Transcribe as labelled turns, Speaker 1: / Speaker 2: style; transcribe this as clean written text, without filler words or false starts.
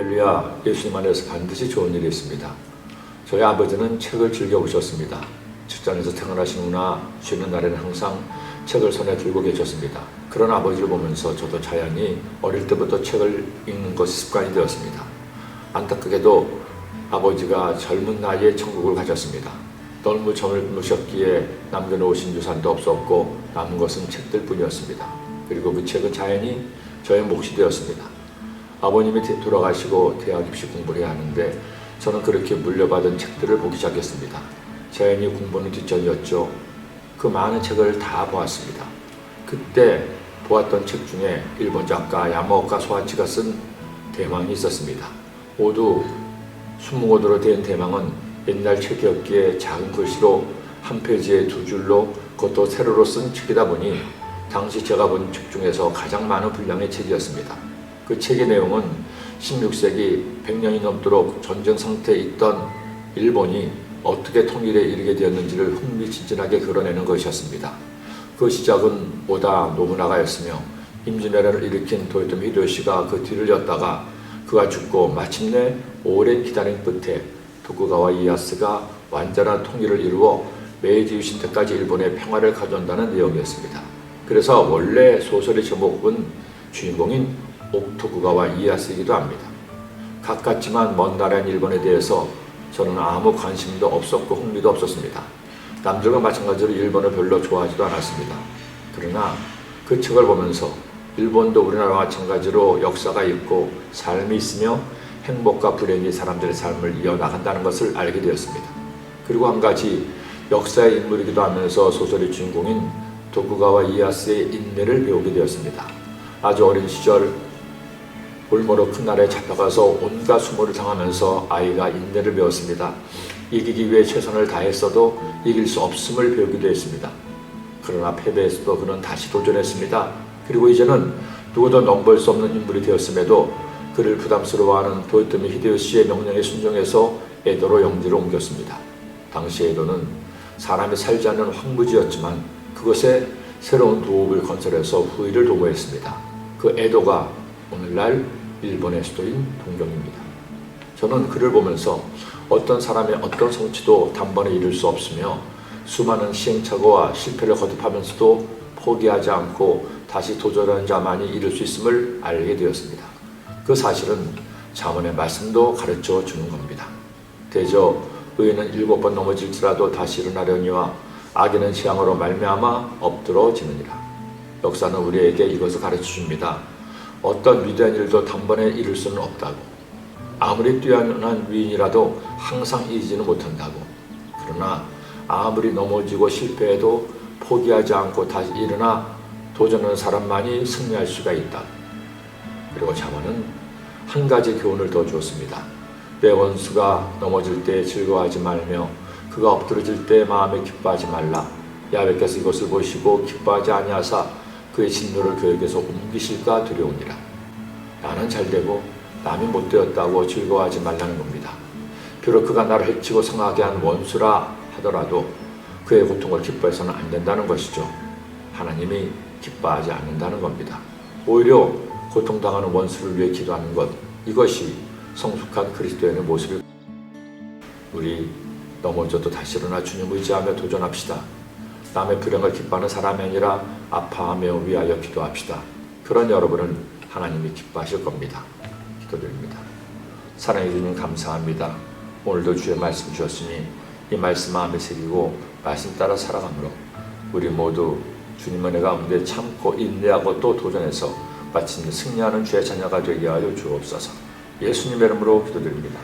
Speaker 1: 할렐루야, 예수님 안에서 반드시 좋은 일이 있습니다. 저희 아버지는 책을 즐겨보셨습니다. 직장에서 퇴근하시거나 쉬는 날에는 항상 책을 손에 들고 계셨습니다. 그런 아버지를 보면서 저도 자연히 어릴 때부터 책을 읽는 것이 습관이 되었습니다. 안타깝게도 아버지가 젊은 나이에 천국을 가셨습니다. 너무 젊으셨기에 남겨놓으신 유산도 없었고 남은 것은 책들 뿐이었습니다. 그리고 그 책은 자연히 저의 몫이 되었습니다. 아버님이 돌아가시고 대학 입시 공부를 해야 하는데 저는 그렇게 물려받은 책들을 보기 시작했습니다. 자연히 공부는 뒷전이었죠. 그 많은 책을 다 보았습니다. 그때 보았던 책 중에 일본 작가 야마오카 소하치가 쓴 대망이 있었습니다. 모두 20권으로 된 대망은 옛날 책이었기에 작은 글씨로 한 페이지에 2줄로 그것도 세로로 쓴 책이다 보니 당시 제가 본 책 중에서 가장 많은 분량의 책이었습니다. 그 책의 내용은 16세기 100년이 넘도록 전쟁 상태에 있던 일본이 어떻게 통일에 이르게 되었는지를 흥미진진하게 그려내는 것이었습니다. 그 시작은 오다 노부나가였으며 임진왜란을 일으킨 도요토미 히데요시가 그 뒤를 였다가 그가 죽고 마침내 오랜 기다림 끝에 도쿠가와 이에야스가 완전한 통일을 이루어 메이지 유신 때까지 일본의 평화를 가져온다는 내용이었습니다. 그래서 원래 소설의 제목은 주인공인 옥토쿠가와 이에야스이기도 합니다. 가깝지만 먼 나라인 일본에 대해서 저는 아무 관심도 없었고 흥미도 없었습니다. 남들과 마찬가지로 일본을 별로 좋아하지도 않았습니다. 그러나 그 책을 보면서 일본도 우리나라와 마찬가지로 역사가 있고 삶이 있으며 행복과 불행이 사람들의 삶을 이어나간다는 것을 알게 되었습니다. 그리고 한 가지 역사의 인물이기도 하면서 소설의 주인공인 도쿠가와 이에야스의 인내를 배우게 되었습니다. 아주 어린 시절 볼모로 큰 나라에 잡혀가서 온갖 수모를 당하면서 아이가 인내를 배웠습니다. 이기기 위해 최선을 다했어도 이길 수 없음을 배우기도 했습니다. 그러나 패배했어도 그는 다시 도전했습니다. 그리고 이제는 누구도 넘볼 수 없는 인물이 되었음에도 그를 부담스러워하는 도요토미 히데요시의 명령에 순종해서 에도로 영지로 옮겼습니다. 당시 에도는 사람이 살지 않는 황무지였지만 그것에 새로운 도읍을 건설해서 후위를 도모했습니다. 그 에도가 오늘날 일본의 수도인 동경입니다. 저는 그를 보면서 어떤 사람의 어떤 성취도 단번에 이룰 수 없으며 수많은 시행착오와 실패를 거듭하면서도 포기하지 않고 다시 도전하는 자만이 이룰 수 있음을 알게 되었습니다. 그 사실은 잠언의 말씀도 가르쳐 주는 겁니다. 대저 의인은 7번 넘어질지라도 다시 일어나려니와 악인은 재앙으로 말미암아 엎드러지느니라. 역사는 우리에게 이것을 가르쳐 줍니다. 어떤 위대한 일도 단번에 이룰 수는 없다고. 아무리 뛰어난 위인이라도 항상 이기지는 못한다고. 그러나 아무리 넘어지고 실패해도 포기하지 않고 다시 일어나 도전하는 사람만이 승리할 수가 있다. 그리고 잠언은 한 가지 교훈을 더 주었습니다. 내 원수가 넘어질 때 즐거워하지 말며 그가 엎드러질 때 마음에 기뻐하지 말라. 야훼께서 이것을 보시고 기뻐하지 아니하사 그의 진노를 그에게서 옮기실까 두려우니라. 나는 잘되고 남이 못되었다고 즐거워하지 말라는 겁니다. 비록 그가 나를 해치고 상하게 한 원수라 하더라도 그의 고통을 기뻐해서는 안 된다는 것이죠. 하나님이 기뻐하지 않는다는 겁니다. 오히려 고통당하는 원수를 위해 기도하는 것, 이것이 성숙한 그리스도인의 모습을. 우리 넘어져도 다시 일어나 주님 의지하며 도전합시다. 남의 불행을 기뻐하는 사람이 아니라 아파하며 위하여 기도합시다. 그런 여러분은 하나님이 기뻐하실 겁니다. 기도드립니다. 사랑해 주님 감사합니다. 오늘도 주의 말씀 주셨으니 이 말씀 마음에 새기고 말씀 따라 살아가므로 우리 모두 주님 은혜 가운데 참고 인내하고 또 도전해서 마침내 승리하는 주의 자녀가 되게 하여 주옵소서. 예수님의 이름으로 기도드립니다.